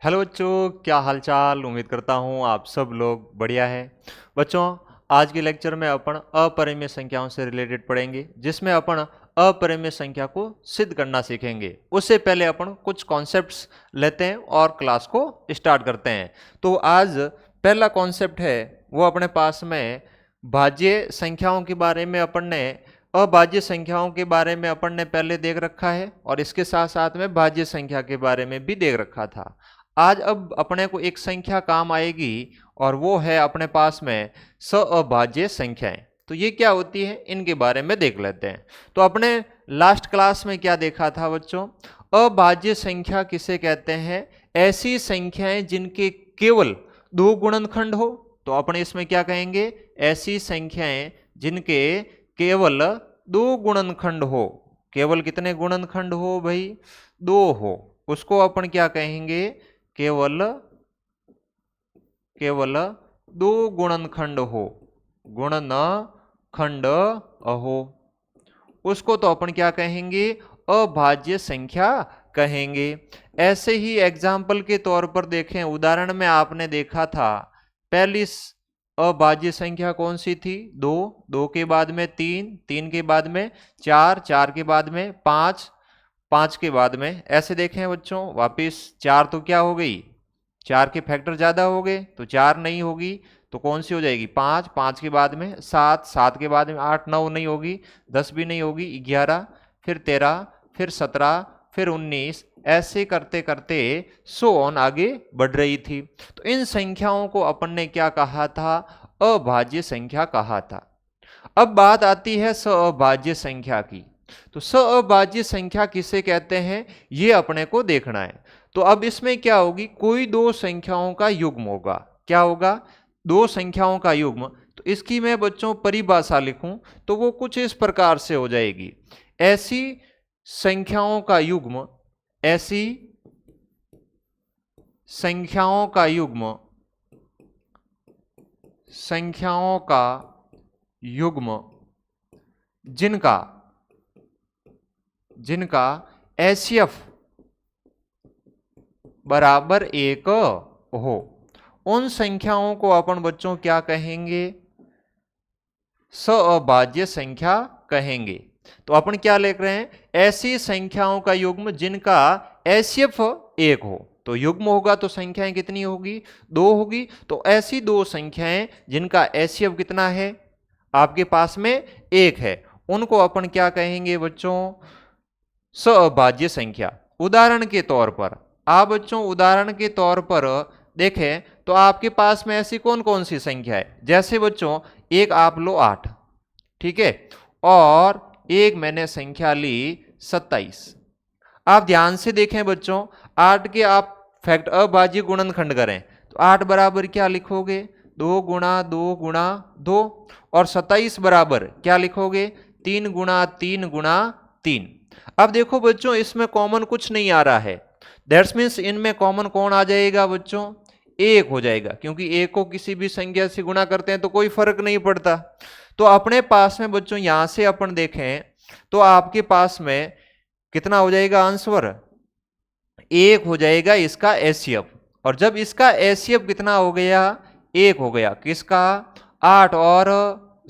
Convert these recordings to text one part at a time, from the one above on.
Hello बच्चों, क्या हालचाल। उम्मीद करता हूँ आप सब लोग बढ़िया है। बच्चों, आज के लेक्चर में अपन अपरिमेय संख्याओं से रिलेटेड पढ़ेंगे, जिसमें अपन अपरिमेय संख्या को सिद्ध करना सीखेंगे। उससे पहले अपन कुछ कॉन्सेप्ट्स लेते हैं और क्लास को स्टार्ट करते हैं। तो आज पहला कॉन्सेप्ट है वो अपने पास में भाज्य संख्याओं के बारे में अपन ने अभाज्य संख्याओं के बारे में अपन ने पहले देख रखा है, और इसके साथ साथ में भाज्य संख्या के बारे में भी देख रखा था। आज अब अपने को एक संख्या काम आएगी, और वो है अपने पास में अभाज्य संख्याएं। तो ये क्या होती है, इनके बारे में देख लेते हैं। तो अपने लास्ट क्लास में क्या देखा था बच्चों? अभाज्य संख्या किसे कहते हैं? ऐसी संख्याएं जिनके केवल दो गुणनखंड हो। तो अपने इसमें क्या कहेंगे? ऐसी संख्याएं जिनके केवल दो गुणनखंड हो। केवल कितने गुणनखंड हो भाई? दो हो। उसको अपन क्या कहेंगे? केवल केवल दो गुणनखंड हो, गुणनखंड हो, उसको तो अपन क्या कहेंगे? अभाज्य संख्या कहेंगे। ऐसे ही एग्जाम्पल के तौर पर देखें, उदाहरण में आपने देखा था पहली अभाज्य संख्या कौन सी थी? दो। दो के बाद में तीन, तीन के बाद में चार, चार के बाद में पांच, पांच के बाद में ऐसे देखें बच्चों वापिस चार। तो क्या हो गई? चार के फैक्टर ज्यादा हो गए तो चार नहीं होगी, तो कौन सी हो जाएगी? पांच। पांच के बाद में सात, सात के बाद में आठ, नौ नहीं होगी, दस भी नहीं होगी, ग्यारह, फिर तेरह, फिर सत्रह, फिर उन्नीस, ऐसे करते करते सो ऑन आगे बढ़ रही थी। तो इन संख्याओं को अपन ने क्या कहा था? अभाज्य संख्या कहा था। अब बात आती है अभाज्य संख्या की। तो अभाज्य संख्या किसे कहते हैं, ये अपने को देखना है। तो अब इसमें क्या होगी? कोई दो संख्याओं का युग्म होगा। क्या होगा? दो संख्याओं का युग्म। तो इसकी मैं बच्चों परिभाषा लिखूं तो वो कुछ इस प्रकार से हो जाएगी। ऐसी संख्याओं का युग्म, ऐसी संख्याओं का युग्म, संख्याओं का युग्म जिनका जिनका एचसीएफ बराबर एक हो, उन संख्याओं को अपन बच्चों क्या कहेंगे? अभाज्य संख्या कहेंगे। तो अपन क्या लिख रहे हैं? ऐसी संख्याओं का युग्म जिनका एचसीएफ एक हो। तो युग्म होगा तो संख्याएं कितनी होगी? दो होगी। तो ऐसी दो संख्याएं जिनका एचसीएफ कितना है? आपके पास में एक है, उनको अपन क्या कहेंगे बच्चों? अभाज्य संख्या। उदाहरण के तौर पर आप बच्चों, उदाहरण के तौर पर देखें तो आपके पास में ऐसी कौन कौन सी संख्या है? जैसे बच्चों एक आप लो 8, ठीक है, और एक मैंने संख्या ली 27। आप ध्यान से देखें बच्चों, 8 के आप फैक्ट अभाज्य गुणनखंड करें तो 8 बराबर क्या लिखोगे? 2 गुणा 2 गुणा 2। और 27 बराबर क्या लिखोगे? 3 गुणा 3 गुणा 3। अब देखो बच्चों, इसमें कॉमन कुछ नहीं आ रहा है। दैट्स मीन्स इनमें कॉमन कौन आ जाएगा बच्चों? एक हो जाएगा, क्योंकि एक को किसी भी संख्या से गुणा करते हैं तो कोई फर्क नहीं पड़ता। तो अपने पास में बच्चों यहां से अपन देखें तो आपके पास में कितना हो जाएगा आंसर? एक हो जाएगा इसका एचसीएफ। और जब इसका एचसीएफ कितना हो गया? एक हो गया। किसका? 8 और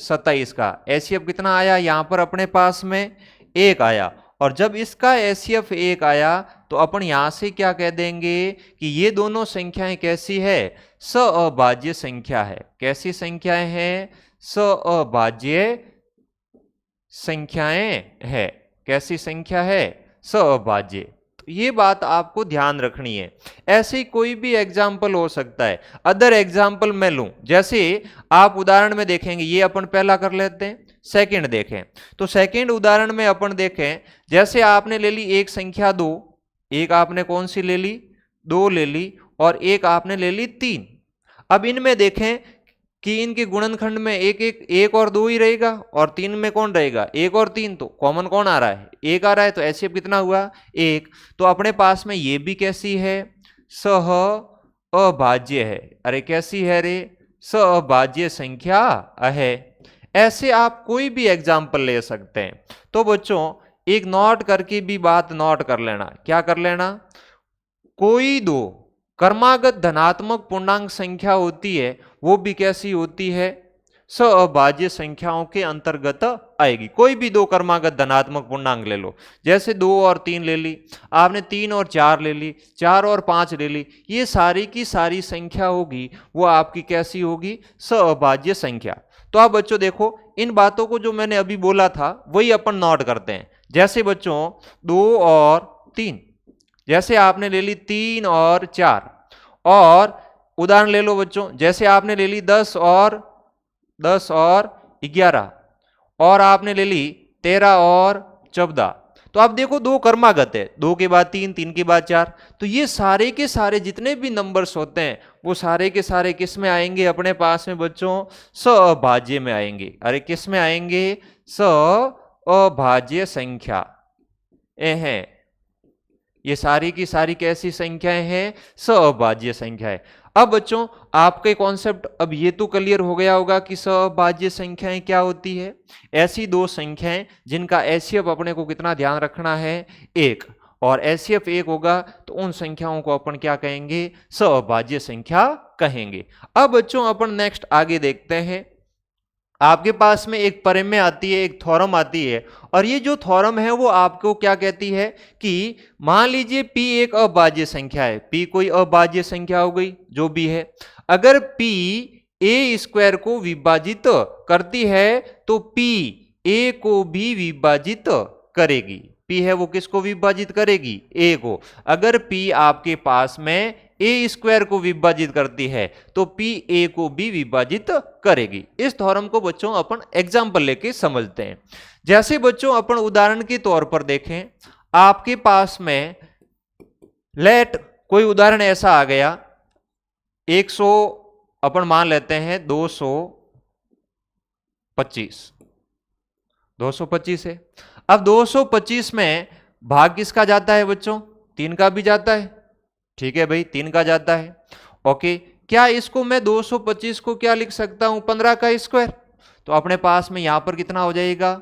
27 का एचसीएफ कितना आया? यहां पर अपने पास में एक आया। और जब इसका एचसीएफ एक आया तो अपन यहां से क्या कह देंगे कि ये दोनों संख्याएं कैसी है? अभाज्य संख्या है। कैसी संख्याएं हैं? अभाज्य संख्याएं है। कैसी संख्या है? अभाज्य। तो ये बात आपको ध्यान रखनी है। ऐसे कोई भी एग्जाम्पल हो सकता है। अदर एग्जाम्पल मैं लूं, जैसे आप उदाहरण में देखेंगे, ये अपन पहला कर लेते हैं, सेकंड देखें। तो सेकंड उदाहरण में अपन देखें, जैसे आपने ले ली एक संख्या 2, एक आपने कौन सी ले ली? 2 ले ली, और एक आपने ले ली 3। अब इनमें देखें कि इनके गुणनखंड में एक और 2 ही रहेगा, और 3 में कौन रहेगा? एक और 3। तो कॉमन कौन आ रहा है? एक आ रहा है। तो एचसीएफ कितना हुआ? एक। तो अपने पास में ये भी कैसी है? सह अभाज्य है। अरे कैसी है रे? अभाज्य संख्या है। ऐसे आप कोई भी एग्जाम्पल ले सकते हैं। तो बच्चों एक नोट करके भी बात नोट कर लेना। क्या कर लेना? कोई दो क्रमागत धनात्मक पूर्णांक संख्या होती है वो भी कैसी होती है, सअभाज्य संख्याओं के अंतर्गत आएगी। कोई भी दो क्रमागत धनात्मक पूर्णांक ले लो, जैसे 2 और 3 ले ली आपने, 3 और 4 ले ली, 4 और 5 ले ली, ये सारी की सारी संख्या होगी वो आपकी कैसी होगी, सअभाज्य संख्या। तो आप बच्चों देखो इन बातों को जो मैंने अभी बोला था वही अपन नोट करते हैं। जैसे बच्चों 2 और 3, जैसे आपने ले ली 3 और 4, और उदाहरण ले लो बच्चों जैसे आपने ले ली 10 और 11, और आपने ले ली 13 और 14। तो आप देखो दो क्रमागत है, 2 के बाद 3, 3 के बाद 4, तो ये सारे के सारे जितने भी नंबर्स होते हैं वो सारे के सारे किस में आएंगे अपने पास में बच्चों, सअभाज्य में आएंगे। अरे किस में आएंगे, सअभाज्य संख्या है। ये सारी की सारी कैसी संख्याएं हैं, सअभाज्य संख्याएं। अब बच्चों आपके कॉन्सेप्ट अब ये तो क्लियर हो गया होगा कि सअभाज्य संख्याएं क्या होती है, ऐसी दो संख्याएं जिनका एचसीएफ अपने को कितना ध्यान रखना है, 1, और एचसीएफ 1 होगा तो उन संख्याओं को अपन क्या कहेंगे, सअभाज्य संख्या कहेंगे। अब बच्चों अपन नेक्स्ट आगे देखते हैं, आपके पास में एक प्रमेय आती है, एक थ्योरम आती है, और ये जो थ्योरम है वो आपको क्या कहती है कि मान लीजिए p एक अभाज्य संख्या है, p कोई अभाज्य संख्या हो गई जो भी है, अगर p a स्क्वायर को विभाजित करती है तो p a को भी विभाजित करेगी। p है वो किसको विभाजित करेगी, a को। अगर p आपके पास में ए स्क्वायर को विभाजित करती है तो पी ए को भी विभाजित करेगी। इस थ्योरम को बच्चों अपन एग्जाम्पल लेके समझते हैं। जैसे बच्चों अपन उदाहरण के तौर पर देखें, आपके पास में लेट कोई उदाहरण ऐसा आ गया, 100 अपन मान लेते हैं 225 है। अब 225 में भाग किसका जाता है बच्चों, 3 का भी जाता है, ठीक है भाई 3 का जाता है। ओके, क्या इसको मैं 225 को क्या लिख सकता हूं, 15 का स्क्वायर। तो अपने पास में यहां पर कितना हो जाएगा,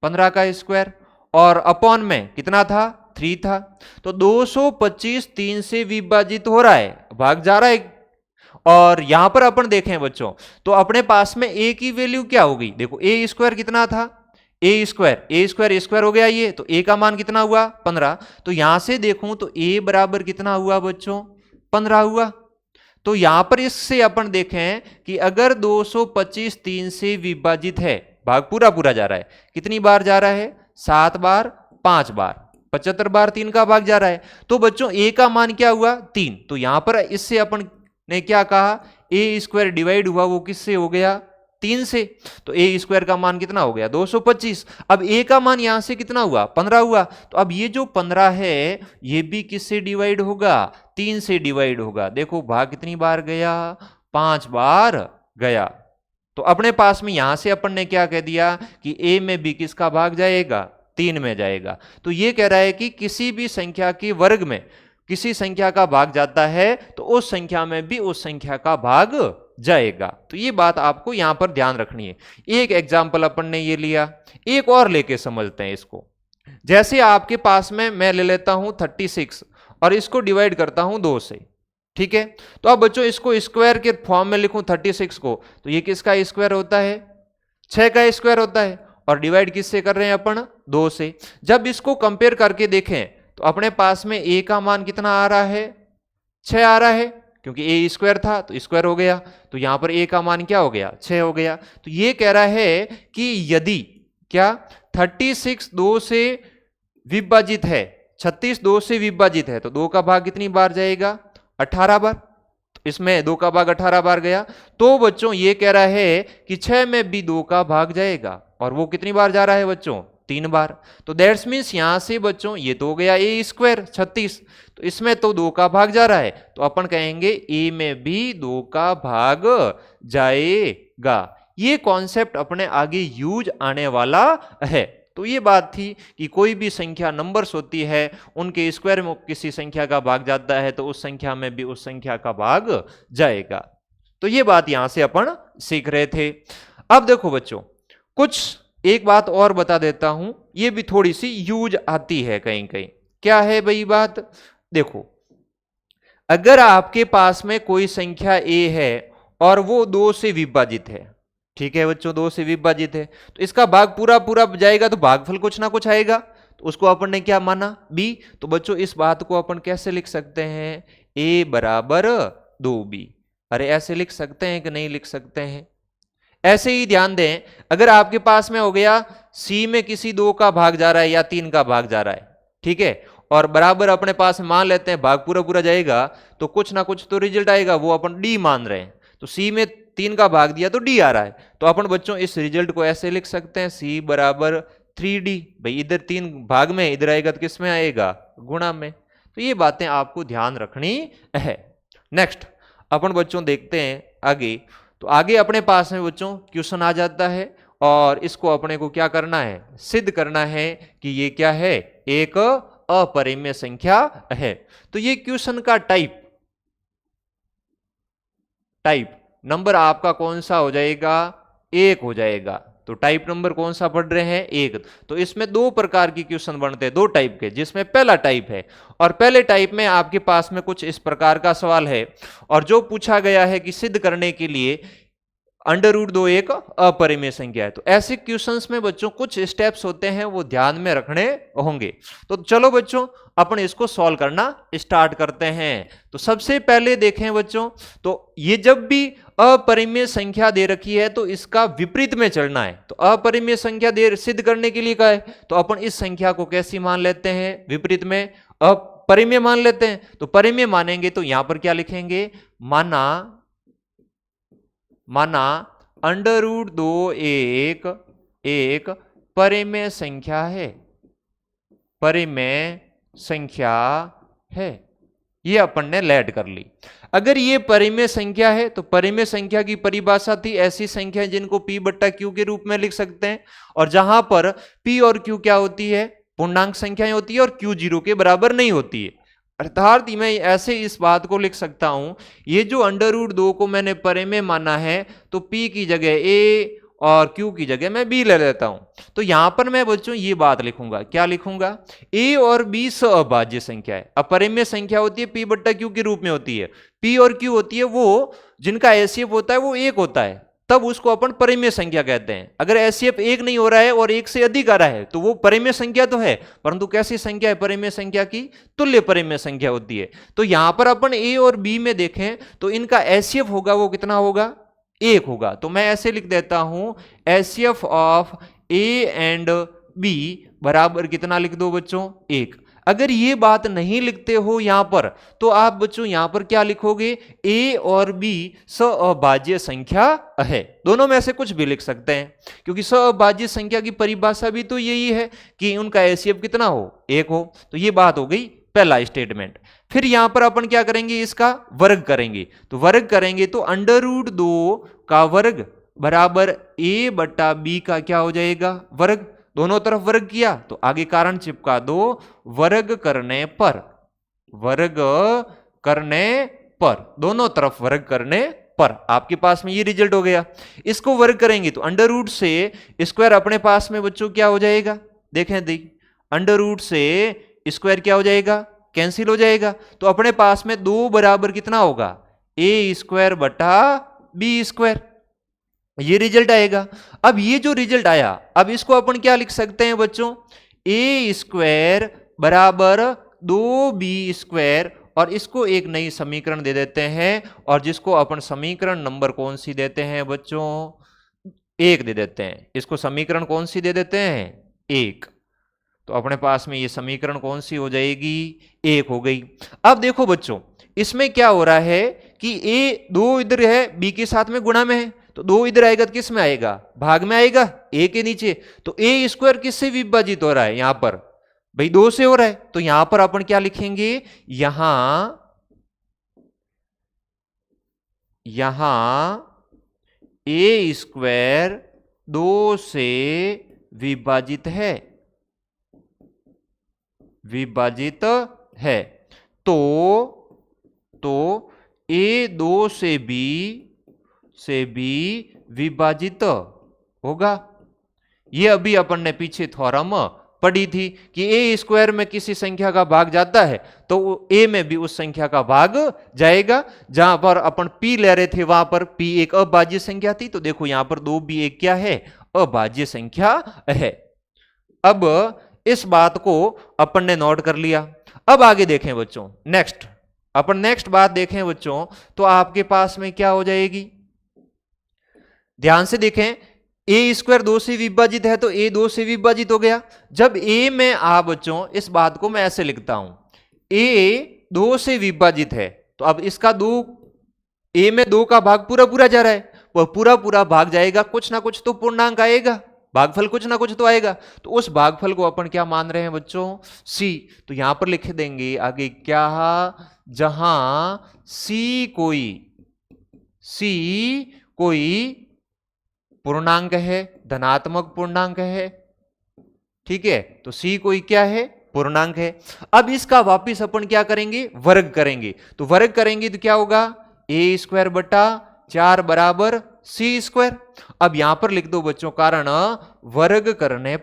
15 का स्क्वायर, और अपॉन में कितना था, 3 था। तो 225 3 से विभाजित हो रहा है, भाग जा रहा है। और यहां पर अपन देखें बच्चों तो अपने पास में a की वैल्यू क्या होगी, देखो a स्क्वायर कितना था, a स्क्वायर हो गया ये, तो a का मान कितना हुआ, 15। तो यहां से देखूं तो a बराबर कितना हुआ बच्चों, 15 हुआ। तो यहां पर इससे अपन देखें कि अगर 225 3 से विभाजित है, भाग पूरा पूरा जा रहा है, कितनी बार जा रहा है, 7 बार, 5 बार, 75 बार 3 का भाग जा रहा है। तो बच्चों a का मान क्या हुआ, 3। तो यहां पर इससे अपन ने क्या कहा, a स्क्वायर डिवाइड हुआ वो किससे हो गया, 3 से। तो a स्क्वायर का मान कितना हो गया, 225। अब a का मान यहां से कितना हुआ, 15 हुआ। तो अब ये जो 15 है ये भी किससे डिवाइड होगा, 3 से डिवाइड होगा। देखो भाग कितनी बार गया, 5 बार गया। तो अपने पास में यहां से अपन ने क्या कह दिया कि a में भी किसका भाग जाएगा, 3 में जाएगा। तो ये कह रहा है कि किसी भी संख्या के वर्ग में किसी संख्या का भाग जाता है तो उस संख्या में भी उस संख्या का भाग जाएगा। तो ये बात आपको यहां पर ध्यान रखनी है। एक एग्जाम्पल अपन ने ये लिया, एक और लेके समझते हैं इसको। जैसे आपके पास में मैं ले लेता हूं 36 और इसको डिवाइड करता हूं 2 से, ठीक है। तो अब बच्चों इसको स्क्वायर के फॉर्म में लिखूं 36 को, तो ये किसका स्क्वायर होता है, 6 का स्क्वायर होता है, और डिवाइड किससे कर रहे हैं अपन, 2 से। जब इसको कंपेयर करके देखें तो अपने पास में a का मान कितना आ रहा है, 6 आ रहा है, क्योंकि a स्क्वायर था तो स्क्वायर हो गया। तो यहां पर a का मान क्या हो गया, 6 हो गया। तो ये कह रहा है कि यदि क्या 36 2 से विभाजित है, 36 2 से विभाजित है, तो 2 का भाग कितनी बार जाएगा, 18 बार। तो इसमें 2 का भाग 18 बार गया। तो बच्चों ये कह रहा है कि 6 में भी 2 का भाग जाएगा, और वो कितनी बार जा रहा है बच्चों, 3 बार। तो दैट्स मीन्स यहां से बच्चों ये तो हो गया a स्क्वायर 36, तो इसमें तो 2 का भाग जा रहा है, तो अपन कहेंगे a में भी 2 का भाग जाएगा। ये कॉन्सेप्ट अपने आगे यूज आने वाला है। तो ये बात थी कि कोई भी संख्या नंबर्स होती है उनके स्क्वायर में किसी संख्या का भाग जाता है तो उस संख्या में भी उस संख्या का भाग जाएगा। तो ये बात यहां से अपन सीख रहे थे। अब देखो बच्चों कुछ एक बात और बता देता हूं, ये भी थोड़ी सी यूज आती है कहीं कहीं। क्या है भाई बात, देखो अगर आपके पास में कोई संख्या a है और वो 2 से विभाजित है, ठीक है बच्चों, 2 से विभाजित है, तो इसका भाग पूरा पूरा जाएगा तो भागफल कुछ ना कुछ आएगा, तो उसको अपन ने क्या माना b। तो बच्चों इस बात को अपन कैसे लिख सकते हैं, a बराबर 2b। अरे ऐसे लिख सकते हैं कि नहीं लिख सकते हैं? ऐसे ही ध्यान दें, अगर आपके पास में हो गया c में किसी 2 का भाग जा रहा है या 3 का भाग जा रहा है, ठीक है, और बराबर अपने पास मान लेते हैं भाग पूरा पूरा जाएगा तो कुछ ना कुछ तो रिजल्ट आएगा, वो अपन डी मान रहे हैं, तो सी में 3 का भाग दिया तो डी आ रहा है, तो अपन बच्चों इस रिजल्ट को ऐसे लिख सकते हैं सी बराबर 3d। भाई इधर 3 भाग में, इधर आएगा तो किस में आएगा, गुणा में। तो ये बातें आपको ध्यान रखनी है। नेक्स्ट अपन बच्चों देखते हैं आगे। तो आगे अपने पास में बच्चों क्वेश्चन आ जाता है और इसको अपने को क्या करना है, सिद्ध करना है कि ये क्या है, एक अपरिमेय संख्या है। तो ये क्वेश्चन का टाइप नंबर आपका कौन सा हो जाएगा, 1 हो जाएगा। तो टाइप नंबर कौन सा पढ़ रहे हैं, 1। तो इसमें 2 प्रकार की क्वेश्चन बनते हैं, 2 टाइप के, जिसमें पहला टाइप है, और पहले टाइप में आपके पास में कुछ इस प्रकार का सवाल है, और जो पूछा गया है कि सिद्ध करने के लिए √2 एक अपरिमेय संख्या है। तो ऐसे क्वेश्चंस में बच्चों कुछ स्टेप्स होते हैं वो ध्यान में रखने होंगे। तो चलो बच्चों अपन इसको सॉल्व करना स्टार्ट करते हैं। तो सबसे पहले देखें बच्चों, तो ये जब भी अपरिमेय संख्या दे रखी है तो इसका विपरीत में चलना है। तो अपरिमेय संख्या दे सिद्ध करने के लिए क्या है, तो अपन इस संख्या को कैसी मान लेते हैं, विपरीत में अपरिमेय मान लेते हैं। तो परिमेय मानेंगे तो यहां पर क्या लिखेंगे, माना √2 एक परिमेय संख्या है, परिमेय संख्या है। ये अपन ने लेट कर ली। अगर ये परिमेय संख्या है तो परिमेय संख्या की परिभाषा थी ऐसी संख्या जिनको p बट्टा q के रूप में लिख सकते हैं, और जहां पर p और q क्या होती है, पूर्णांक संख्याएं होती है, और q 0 के बराबर नहीं होती है। अर्थात मैं ऐसे इस बात को लिख सकता हूं, ये जो √2 को मैंने परिमेय माना है तो p की जगह a और q की जगह मैं b ले लेता हूं। तो यहां पर मैं बच्चों ये बात लिखूंगा, क्या लिखूंगा, a और b सअभाज्य संख्या है। अपरिमेय संख्या होती है p बट्टा q के रूप में होती है, p और q होती है वो जिनका एचसीएफ होता है वो 1 होता है, तब उसको अपन परिमेय संख्या कहते हैं। अगर एचसीएफ 1 नहीं हो रहा है और 1 से अधिक आ रहा है तो वो परिमेय संख्या तो है, परंतु कैसी संख्या है, परिमेय संख्या की तुल्य परिमेय संख्या होती है। तो यहां पर अपन a और b में देखें तो इनका एचसीएफ होगा वो कितना होगा, 1 होगा। तो मैं ऐसे लिख देता हूं HCF of a and b बराबर कितना लिख दो बच्चों, 1। अगर ये बात नहीं लिखते हो यहां पर तो आप बच्चों यहां पर क्या लिखोगे, a और b सअभाज्य संख्या है। दोनों में से कुछ भी लिख सकते हैं, क्योंकि सअभाज्य संख्या की परिभाषा भी तो यही है कि उनका एचसीएफ कितना हो, 1 हो। तो ये बात हो गई पहला स्टेटमेंट। फिर यहां पर अपन क्या करेंगे, इसका वर्ग करेंगे। तो वर्ग करेंगे तो √2 का वर्ग बराबर a बट्टा b का क्या हो जाएगा, वर्ग। दोनों तरफ वर्ग किया तो आगे कारण चिपका दो, वर्ग करने पर, वर्ग करने पर, दोनों तरफ वर्ग करने पर आपके पास में ये रिजल्ट हो गया। इसको वर्ग करेंगे तो √2 से स्क्वायर अपने पास में बच्चों क्या हो जाएगा, देखें देख, √2 से स्क्वायर क्या हो जाएगा, कैंसिल हो जाएगा। तो अपने पास में 2 बराबर कितना होगा, a² बटा b², ये रिजल्ट आएगा। अब ये जो रिजल्ट आया, अब इसको अपन क्या लिख सकते हैं बच्चों, a² बराबर 2b², और इसको एक नई समीकरण दे देते हैं, और जिसको अपन समीकरण नंबर कौन सी देते हैं बच्चों, 1 दे देते हैं। इसको समीकरण कौन सी दे देते हैं, 1। तो अपने पास में ये समीकरण कौन सी हो जाएगी, 1 हो गई। अब देखो बच्चों इसमें क्या हो रहा है कि a 2 इधर है, b के साथ में गुणा में है, तो 2 इधर आएगा तो किस में आएगा, भाग में आएगा, a के नीचे। तो a² किससे विभाजित हो रहा है, यहां पर भाई 2 से हो रहा है। तो यहां पर अपन क्या लिखेंगे, यहां a² 2 से विभाजित है, विभाजित है। तो a 2 से b विभाजित होगा। ये अभी अपन ने पीछे थ्योरम पढ़ी थी कि ए स्क्वायर में किसी संख्या का भाग जाता है तो ए में भी उस संख्या का भाग जाएगा। जहां पर अपन पी ले रहे थे वहां पर पी एक अभाज्य संख्या थी, तो देखो यहां पर 2 भी एक क्या है, अभाज्य संख्या है। अब इस बात को अपन ने नोट कर लिया। अब आगे देखें बच्चों, नेक्स्ट बात देखें बच्चों, तो आपके पास में क्या हो जाएगी, ध्यान से देखें, ए स्क्वायर 2 से विभाजित है तो ए 2 से विभाजित हो गया। जब ए में बच्चों इस बात को मैं ऐसे लिखता हूं, ए 2 से विभाजित है तो अब इसका 2, ए में 2 का भाग पूरा पूरा जा रहा है, वह पूरा पूरा भाग जाएगा, कुछ ना कुछ तो पूर्णांक आएगा, भागफल कुछ ना कुछ तो आएगा। तो उस भागफल को अपन क्या मान रहे हैं बच्चों, सी। तो यहां पर लिख देंगे आगे क्या, जहां सी कोई पूर्णांक है, धनात्मक पूर्णांक है, ठीक है, तो सी कोई क्या है, पूर्णांक है। अब इसका वापिस अपन क्या करेंगे, वर्ग करेंगे। तो वर्ग करेंगे तो क्या होगा, ए स्क्वायर बटा 4 बराबर सी स्क्वायर। अब यहां पर लिख दो बच्चों, कारण वर्ग करने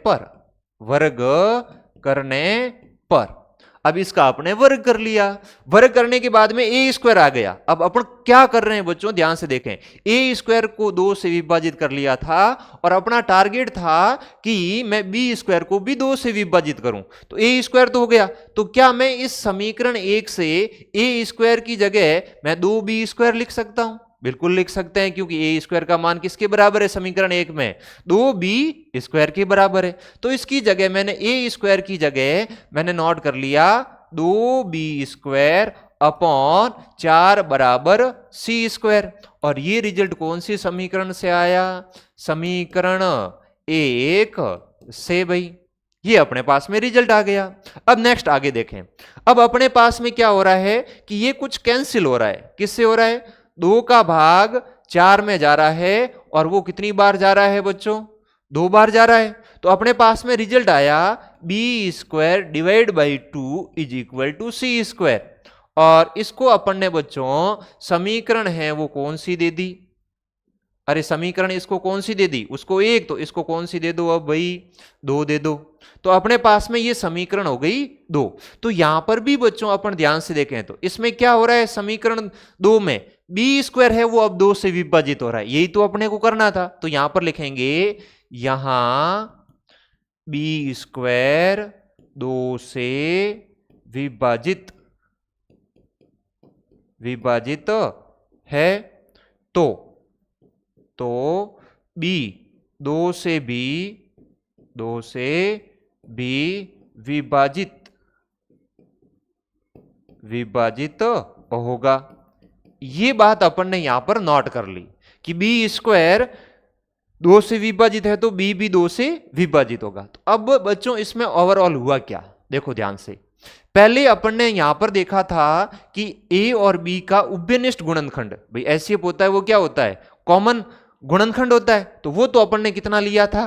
पर। अब इसका आपने वर्ग कर लिया, वर्ग करने के बाद में ए स्क्वायर आ गया। अब अपन क्या कर रहे हैं बच्चों, ध्यान से देखें, ए स्क्वायर को 2 से विभाजित कर लिया था और अपना टारगेट था कि मैं बी स्क्वायर को भी 2 से विभाजित करूं, तो ए स्क्वायर तो हो गया। तो क्या मैं इस समीकरण 1 से ए स्क्वायर की जगह मैं 2b स्क्वायर लिख सकता हूं, बिल्कुल लिख सकते हैं, क्योंकि ए स्क्वायर का मान किसके बराबर है समीकरण 1 में, 2b स्क्वायर के बराबर है। तो इसकी जगह मैंने ए स्क्वायर की जगह मैंने नोट कर लिया 2b स्क्वायर अपॉन 4 बराबर सी स्क्वायर। और ये रिजल्ट कौन सी समीकरण से आया, समीकरण 1 से भाई, ये अपने पास में रिजल्ट आ गया। अब नेक्स्ट आगे देखें, अब अपने पास में क्या हो रहा है कि ये कुछ कैंसिल हो रहा है, किससे हो रहा है, 2 का भाग 4 में जा रहा है और वो कितनी बार जा रहा है बच्चों, 2 बार जा रहा है। तो अपने पास में रिजल्ट आया B square divide by 2 is equal to C square. और इसको अपन ने बच्चों समीकरण है वो कौन सी दे दी, अरे समीकरण इसको कौन सी दे दी, उसको 1, तो इसको कौन सी दे दो अब भाई, 2 दे दो। तो अपने पास में ये समीकरण हो गई 2। तो यहां पर भी बच्चों अपन ध्यान से देखें तो इसमें क्या हो रहा है, समीकरण 2 में बी स्क्वायर है वो अब 2 से विभाजित हो रहा है, यही तो अपने को करना था। तो यहां पर लिखेंगे, यहां बी स्क्वायर 2 से विभाजित है तो बी 2 से बी विभाजित होगा। ये बात अपन ने यहां पर नोट कर ली कि बी स्क्वायर 2 से विभाजित है तो बी भी 2 से विभाजित होगा। तो अब बच्चों इसमें ओवरऑल हुआ क्या, देखो ध्यान से, पहले अपन ने यहां पर देखा था कि ए और बी का उभयनिष्ठ गुणनखंड, भाई एचसीएफ होता है वो क्या होता है, कॉमन गुणनखंड होता है। तो वो तो अपन ने कितना लिया था,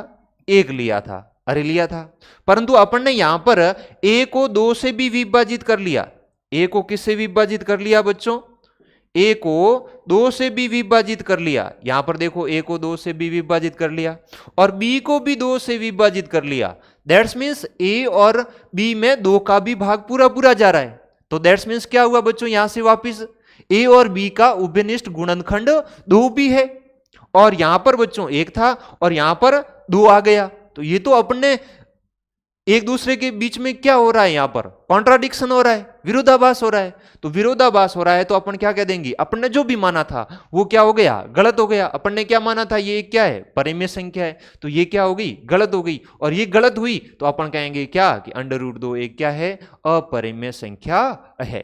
1 लिया था, लिया था। परंतु अपन ने यहां पर ए को 2 से भी विभाजित कर लिया। ए को किससे विभाजित कर लिया बच्चों, ए को 2 से भी विभाजित कर लिया। यहां पर देखो ए को 2 से भी विभाजित कर लिया और बी को भी 2 से विभाजित कर लिया। दैट्स मीन्स ए और बी में 2 का भी भाग पूरा पूरा जा रहा है। तो दैट्स मीन्स क्या हुआ बच्चों, यहां से वापिस ए और बी का उभयनिष्ठ गुणनखंड 2 भी है, और यहां पर बच्चों 1 था और यहां पर 2 आ गया। तो ये तो अपने एक दूसरे के बीच में क्या हो रहा है, यहां पर कॉन्ट्राडिक्शन हो रहा है, विरोधाभास हो रहा है। तो विरोधाभास हो रहा है तो अपन क्या कह देंगे, अपन ने जो भी माना था वो क्या हो गया, गलत हो गया। अपन ने क्या माना था, ये क्या है, परिमेय संख्या है, तो ये क्या हो गई, गलत हो गई। और ये गलत हुई तो अपन कहेंगे क्या कि √2 एक क्या है, अपरिमेय संख्या है।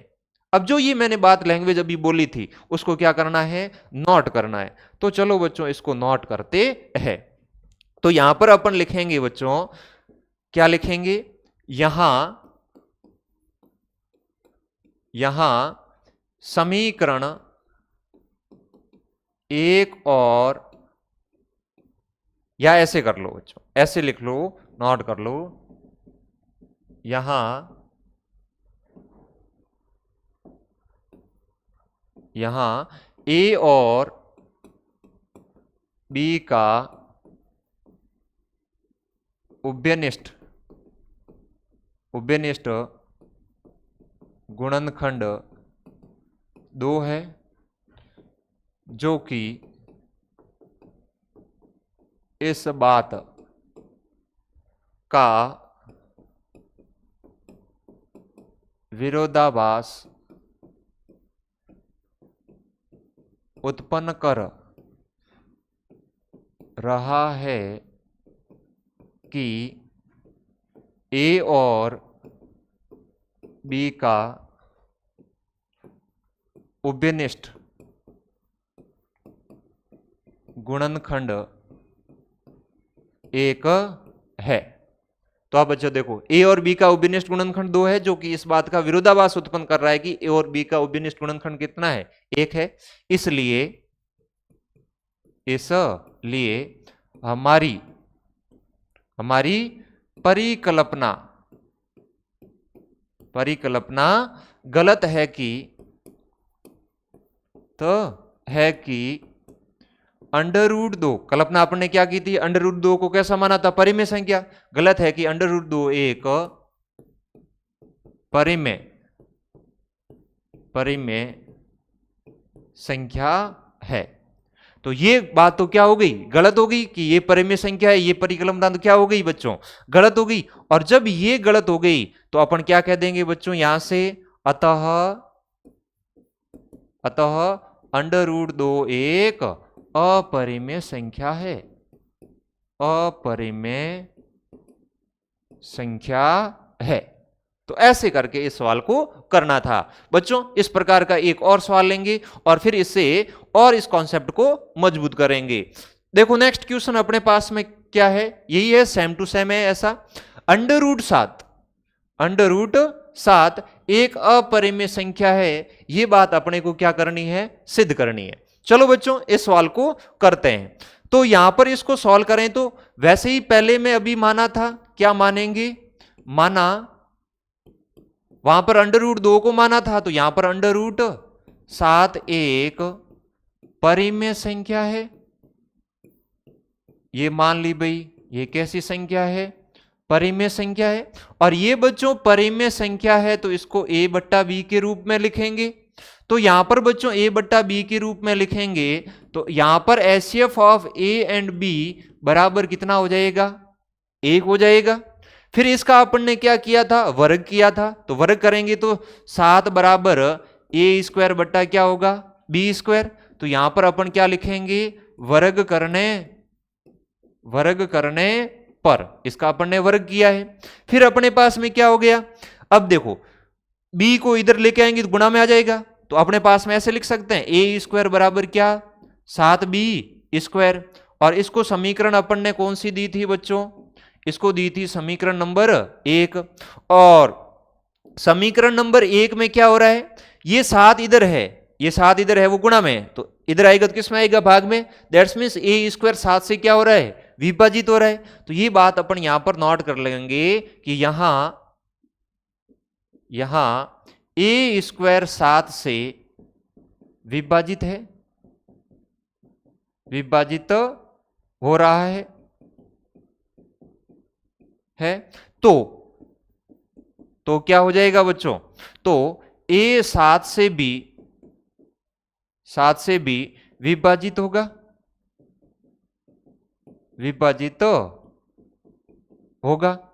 अब जो ये मैंने बात लैंग्वेज अभी बोली थी उसको क्या करना है, नोट करना है। तो चलो बच्चों इसको नोट करते हैं। तो यहां पर अपन लिखेंगे बच्चों, क्या लिखेंगे, यहां समीकरण 1 और, या ऐसे कर लो बच्चों, ऐसे लिख लो, नोट कर लो, यहां ए और बी का उभयनिष्ठ उभयनिष्ठ गुणनखंड 2 है, जो कि इस बात का विरोधाभास उत्पन्न कर रहा है कि ए और बी का उभयनिष्ठ गुणनखंड 1 है। तो आप बच्चों देखो, ए और बी का उभयनिष्ठ गुणनखंड 2 है, जो कि इस बात का विरोधाभास उत्पन्न कर रहा है कि ए और बी का उभयनिष्ठ गुणनखंड कितना है, 1 है। इसलिए हमारी परिकल्पना गलत है कि √2, कल्पना आपने क्या की थी, √2 को कैसा माना था, परिमेय संख्या। गलत है कि √2 एक परिमेय संख्या है। तो ये बात तो क्या हो गई, गलत हो गई कि ये परिमेय संख्या है, ये परिकल्पना तो क्या हो गई बच्चों, गलत हो गई। और जब ये गलत हो गई तो अपन क्या कह देंगे बच्चों यहां से, अतः √2 एक अपरिमेय संख्या है, अपरिमेय संख्या है। तो ऐसे करके इस सवाल को करना था बच्चों। इस प्रकार का एक और सवाल लेंगे और फिर इससे और इस कॉन्सेप्ट को मजबूत करेंगे। देखो नेक्स्ट क्वेश्चन अपने पास में क्या है, यही है, सेम टू सेम है ऐसा। √7 एक अपरिमेय संख्या है, यह बात अपने को क्या करनी है, सिद्ध करनी है। चलो बच्चों इस सवाल को करते हैं। तो यहां पर इसको सॉल्व करें तो वैसे ही पहले में अभी माना था, क्या मानेंगे, माना वहां पर √2 को माना था, तो यहां पर √7 एक परिमेय संख्या है, ये मान ली भाई, ये कैसी संख्या है, परिमेय संख्या है। और ये बच्चों परिमेय संख्या है तो इसको a/b के रूप में लिखेंगे। तो यहां पर बच्चों a/b के रूप में लिखेंगे तो यहां पर HCF of a and b बराबर कितना हो जाएगा, 1 हो जाएगा। फिर इसका अपन ने क्या किया था, वर्ग किया था, तो वर्ग करेंगे तो 7 बराबर a² बट्टा क्या होगा, b²। तो यहां पर अपन क्या लिखेंगे, वर्ग करने पर, इसका अपन ने वर्ग किया है। फिर अपने पास में क्या हो गया, अब देखो b को इधर लेके आएंगे तो गुणा में आ जाएगा, तो अपने पास में ऐसे लिख सकते हैं a² बराबर क्या, 7b²। और इसको समीकरण अपन ने कौन सी दी थी बच्चों, इसको दी थी समीकरण नंबर 1। और समीकरण नंबर 1 में क्या हो रहा है, ये 7 इधर है, ये 7 इधर है, वो गुणा में, तो इधर आएगा तो किस में आएगा, भाग में। दैट्स मीन्स a² 7 से क्या हो रहा है, विभाजित हो रहा है। तो ये बात अपन यहां पर नोट कर लेंगे कि यहां a² 7 से विभाजित है, विभाजित हो रहा है। तो क्या हो जाएगा बच्चों, तो a 7 से b विभाजित होगा,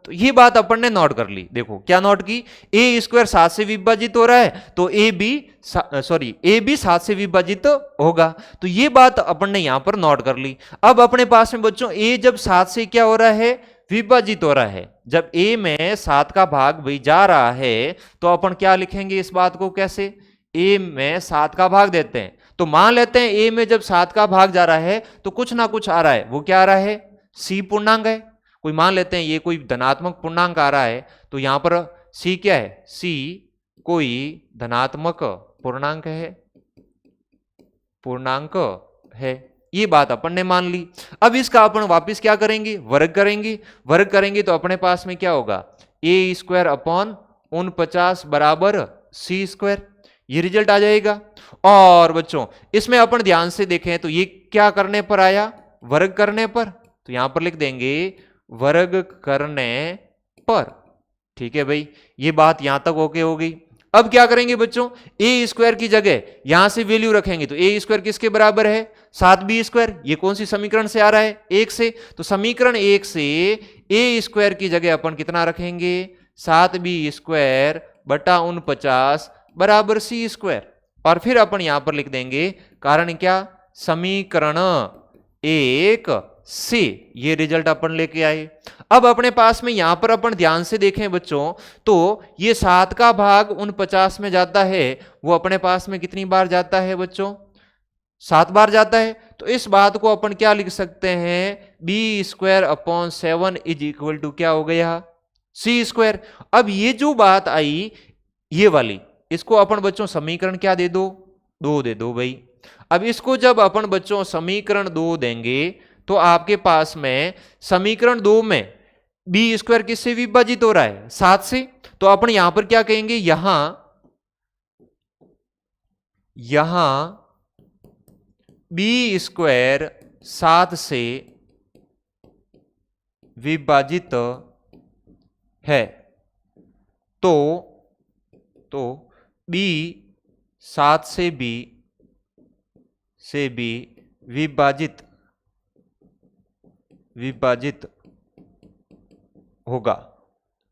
तो ये बात अपन ने नोट कर ली। देखो क्या नोट की, a² 7 से विभाजित हो रहा है तो a b 7 से विभाजित होगा, तो ये बात अपन ने यहां पर नोट कर ली। अब अपने पास में बच्चों a जब 7 से क्या हो रहा है, विभाजित हो रहा है, जब a में 7 का भाग भी जा रहा है तो अपन क्या लिखेंगे इस बात को, कैसे, a में 7 का भाग देते हैं। तो मान लेते हैं a में जब 7 का भाग जा रहा है तो कुछ ना कुछ आ रहा है, वो क्या आ रहा है, c पूर्णांक है। कोई मान लेते हैं ये कोई धनात्मक पूर्णांक आ रहा है, तो यहां पर c क्या है, c कोई धनात्मक पूर्णांक है, ये बात अपन ने मान ली। अब इसका अपन वापस क्या करेंगे, वर्ग करेंगे तो अपने पास में क्या होगा, a² अपॉन 49 बराबर c², ये रिजल्ट आ जाएगा। और बच्चों इसमें अपन ध्यान से देखें तो ये क्या करने पर आया, वर्ग करने पर, तो यहां पर लिख देंगे वर्ग करने पर। ठीक है भाई, ये बात यहां तक ओके हो गई। अब क्या करेंगे बच्चों, ए स्क्वायर की जगह यहां से वैल्यू रखेंगे, तो ए स्क्वायर किसके बराबर है, 7b स्क्वायर। ये कौन सी समीकरण से आ रहा है, 1 से। तो समीकरण 1 से ए स्क्वायर की जगह अपन कितना रखेंगे, 7b स्क्वायर बटा 49 बराबर सी स्क्वायर। और फिर अपन यहां पर लिख देंगे कारण क्या, समीकरण 1 से ये रिजल्ट अपन लेके आए। अब अपने पास में यहां पर अपन ध्यान से देखें बच्चों, तो ये 7 का भाग 49 में जाता है, वो अपने पास में कितनी बार जाता है बच्चों, 7 बार जाता है। तो इस बात को अपन क्या लिख सकते हैं, B square upon 7 is equal to क्या हो गया, सी स्क्वायर। अब ये जो बात आई ये वाली, इसको अपन बच्चों समीकरण क्या दे दो, 2 दे दो भाई। अब इसको जब अपन बच्चों समीकरण 2 देंगे तो आपके पास में समीकरण 2 में बी स्क्वायर किससे विभाजित हो रहा है, 7 से। तो अपन यहां पर क्या कहेंगे, यहां बी स्क्वायर 7 से विभाजित है, तो बी 7 से भी विभाजित होगा।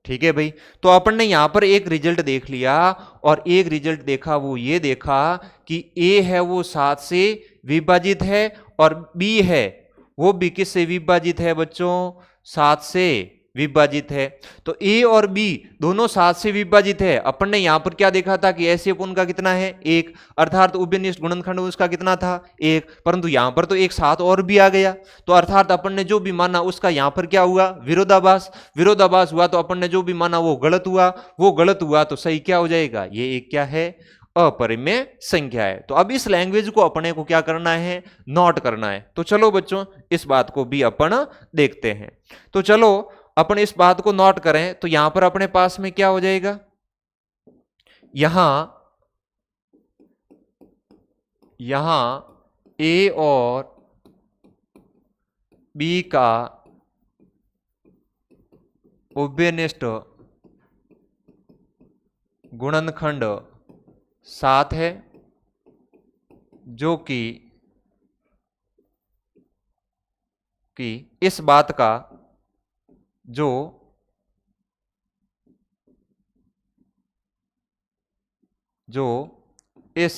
ठीक है भाई, तो अपन ने यहां पर एक रिजल्ट देख लिया, और एक रिजल्ट देखा वो ये देखा कि ए है वो 7 से विभाजित है, और बी है वो बी किससे विभाजित है बच्चों, 7 से विभाजित है। तो ए और बी दोनों 7 से विभाजित है। अपन ने यहां पर क्या देखा था कि ऐसे उनका कितना है, 1, अर्थात उभयनिष्ठ गुणनखंड उसका कितना था, 1। परंतु यहां पर तो एक 7 और भी आ गया, तो अर्थात अपन ने जो भी माना उसका यहां पर क्या हुआ, विरोधाभास हुआ। तो अपन ने जो भी माना वो गलत हुआ, तो सही क्या हो जाएगा, ये एक क्या है, अपरिमेय संख्या है। तो अब इस लैंग्वेज को अपने को क्या करना है, नोट करना है। तो चलो बच्चों इस बात को भी अपन देखते हैं। तो चलो अपन इस बात को नोट करें, तो यहां पर अपने पास में क्या हो जाएगा, यहां ए और बी का उभयनिष्ठ गुणनखंड 7 है, जो कि इस बात का जो इस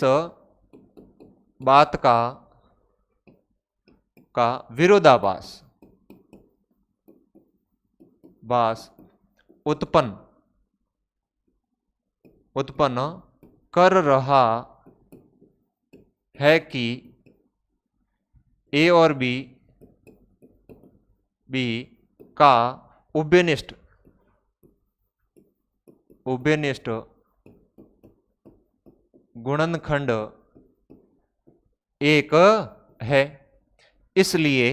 बात का विरोधाभास उत्पन्न कर रहा है कि ए और बी का उभयनिष्ठ गुणनखंड 1 है। इसलिए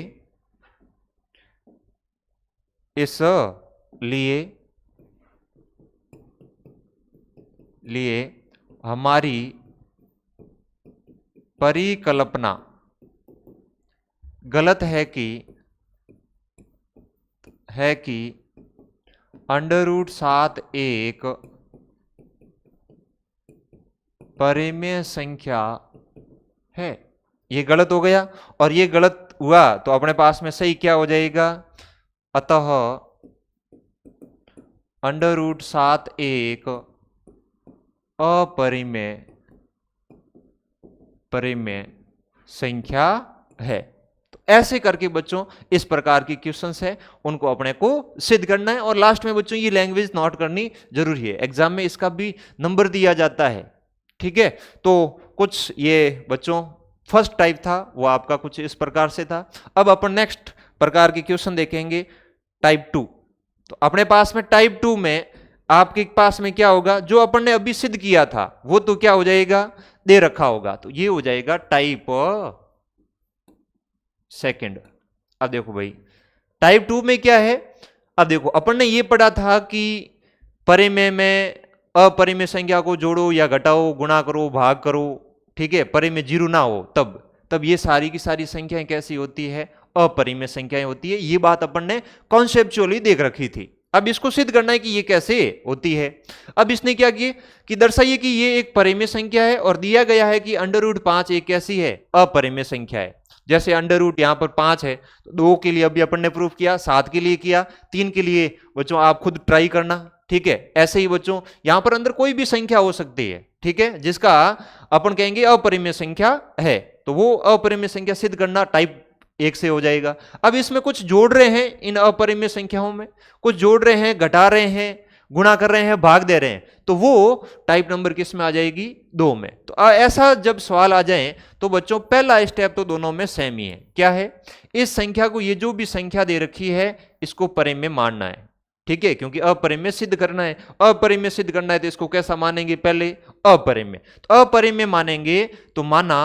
हमारी परिकल्पना गलत है कि √7 एक परिमेय संख्या है। ये गलत हो गया, और ये गलत हुआ तो अपने पास में सही क्या हो जाएगा, अतः √7 एक अपरिमेय संख्या है। तो ऐसे करके बच्चों इस प्रकार की क्वेश्चंस है, उनको अपने को सिद्ध करना है। और लास्ट में बच्चों ये लैंग्वेज नोट करनी जरूरी है, एग्जाम में इसका भी नंबर दिया जाता है। ठीक है, तो कुछ ये बच्चों फर्स्ट टाइप था वो आपका कुछ इस प्रकार से था। अब अपन नेक्स्ट प्रकार के क्वेश्चन देखेंगे, टाइप 2। तो अपने पास में टाइप 2 में आपके पास में क्या होगा, जो अपन ने अभी सिद्ध किया था वो तो क्या हो जाएगा, दे रखा होगा, तो ये हो जाएगा टाइप सेकंड। अब देखो भाई टाइप 2 में क्या है, अब देखो अपन ने ये पढ़ा था कि परिमेय में अपरिमेय संख्या को जोड़ो या घटाओ, गुणा करो, भाग करो, ठीक है, परिमेय 0 ना हो तब ये सारी की सारी संख्याएं कैसी होती है, अपरिमेय संख्याएं होती है। ये बात अपन ने कॉन्सेप्चुअली देख रखी थी। अब इसको सिद्ध करना है कि ये कैसे होती है। अब इसने क्या किया कि दर्शाइए कि ये एक परिमेय संख्या है और दिया गया है कि √5 एक कैसी है, अपरिमेय संख्या है। जैसे अंडर रूट यहां पर 5 है तो 2 के लिए अभी अपन ने प्रूफ किया, 7 के लिए किया, 3 के लिए बच्चों आप खुद ट्राई करना, ठीक है। ऐसे ही बच्चों यहां पर अंदर कोई भी संख्या हो सकती है, ठीक है, जिसका अपन कहेंगे अपरिमेय संख्या है, तो वो अपरिमेय संख्या सिद्ध करना टाइप 1 से हो जाएगा। अब इसमें कुछ जोड़ रहे हैं, इन अपरिमेय संख्याओं में कुछ जोड़ रहे हैं, घटा रहे हैं, गुणा कर रहे हैं, भाग दे रहे हैं, तो वो टाइप नंबर किस में आ जाएगी, 2 में। तो ऐसा जब सवाल आ जाए तो बच्चों पहला स्टेप तो दोनों में सेम ही है। क्या है, इस संख्या को, ये जो भी संख्या दे रखी है इसको परिमेय मानना है, ठीक है, क्योंकि अपरिमेय सिद्ध करना है। अपरिमेय सिद्ध करना है तो इसको कैसा मानेंगे, पहले अपरिमेय। तो अपरिमेय मानेंगे तो माना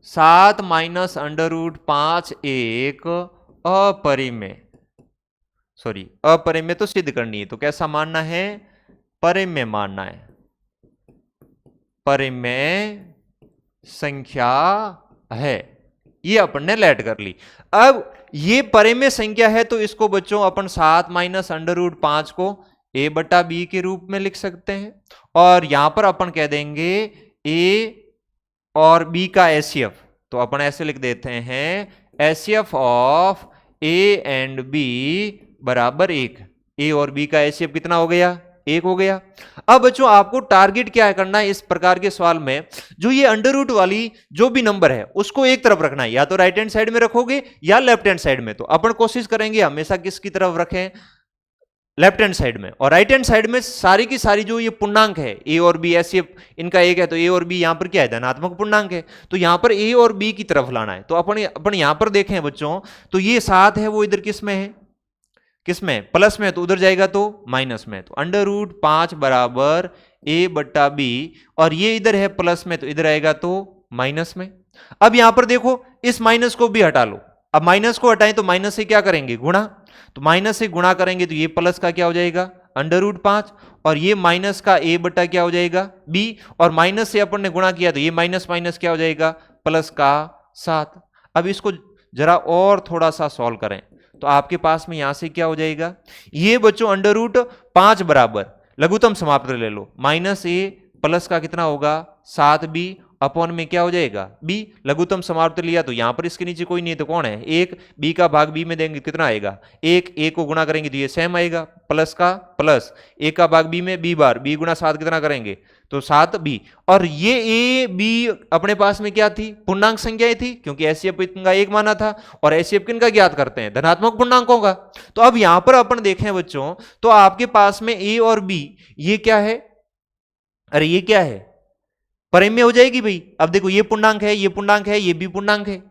7 माइनस √5 एक अपरिमेय, सॉरी अपरिमेय तो सिद्ध करनी है, तो कैसा मानना है, परिमेय मानना है, परिमेय संख्या है। ये अपन ने लेट कर ली। अब ये परिमेय संख्या है तो इसको बच्चों अपन 7 माइनस √5 को a/b के रूप में लिख सकते हैं, और यहां पर अपन कह देंगे a और b का HCF, तो अपन ऐसे लिख देते हैं HCF of a and b बराबर 1। a और b का HCF कितना हो गया, 1 हो गया। अब बच्चों आपको टारगेट क्या करना है इस प्रकार के सवाल में, जो ये अंडर रूट वाली जो भी नंबर है उसको एक तरफ रखना है, या तो राइट हैंड साइड में रखोगे या लेफ्ट हैंड साइड में। तो अपन कोशिश करेंगे हमेशा किसकी तरफ रखें, लेफ्ट हैंड साइड में। और राइट हैंड साइड में सारी की सारी जो ये पूर्णांक है ए और बी, ऐसे इनका एक है तो ए और बी यहां पर क्या है, धनात्मक पूर्णांक है, तो यहां पर ए और बी की तरफ लाना है। तो अपन यहां पर देखें बच्चों, तो ये 7 है वो इधर किस में है, किस में, प्लस में, तो उधर जाएगा तो माइनस में। तो √5 बराबर a/b, और ये इधर है प्लस में तो इधर आएगा तो माइनस में। अब यहां पर देखो इस माइनस को भी हटा लो। अब माइनस को हटाएं तो माइनस से क्या करेंगे, गुणा, तो माइनस से गुणा करेंगे तो ये प्लस का क्या हो जाएगा, √5, और ये माइनस का a/ क्या हो जाएगा, b, और माइनस से अपन ने गुणा किया तो ये माइनस माइनस क्या हो जाएगा, प्लस का 7। अब इसको जरा और थोड़ा सा सॉल्व करें तो आपके पास में यहां से क्या हो जाएगा, ये बच्चों √5 बराबर लघुत्तम समाप्त ले लो, -a प्लस का कितना होगा 7b अपॉन में क्या हो जाएगा b, लघुत्तम समाप्त लिया तो यहां पर इसके नीचे कोई नहीं है तो कौन है 1, b का भाग b में देंगे कितना आएगा 1, a को गुणा करेंगे तो ये सेम आएगा, प्लस का प्लस, a का भाग b में b बार, b गुणा 7 कितना करेंगे तो 7b, और ये a b अपने पास में क्या थी, पूर्णांक संख्याएं थी, क्योंकि HCF इनका 1 माना था, और HCF किनका ज्ञात करते हैं, धनात्मक पूर्णांकों का। तो अब यहां पर अपन देखें बच्चों तो आपके पास में a और b ये क्या है, अरे ये क्या है, परिमेय हो जाएगी भाई। अब देखो ये पूर्णांक है, ये पूर्णांक है, ये भी पूर्णांक है,